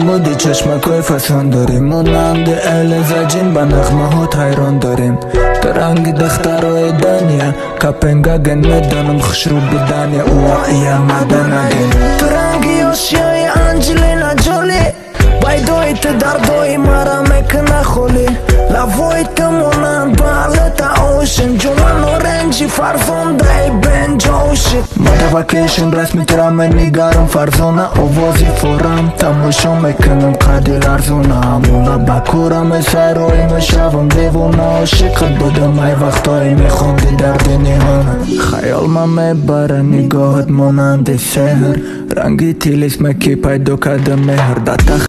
مودی چشمکای فسان داریم مانند اهل زجین با نغمه ها حیران داریم در رنگ دخترهای دنیا کپنگاگن میدانم خشرو بدنیا اوعی مدن اگین در رنگی آشیای انجلینا جولی بایدویت دردوی مرا میکنه خولی لویت مونن بالتا اوشن جوان اورنجی فرزونده بنجوشی مدوکیشن رسمی ترام نگارم فرزونه اوازی فورم تماشا میکنم قدی لرزونه مولا بکورم سروی مشوم دیوونه عاشق بودم ای وقتایی میخوندی درد نیهانه خیال من میبره نگاهت مانند سهر رنگی تیلیس مکی پیدا کده مهر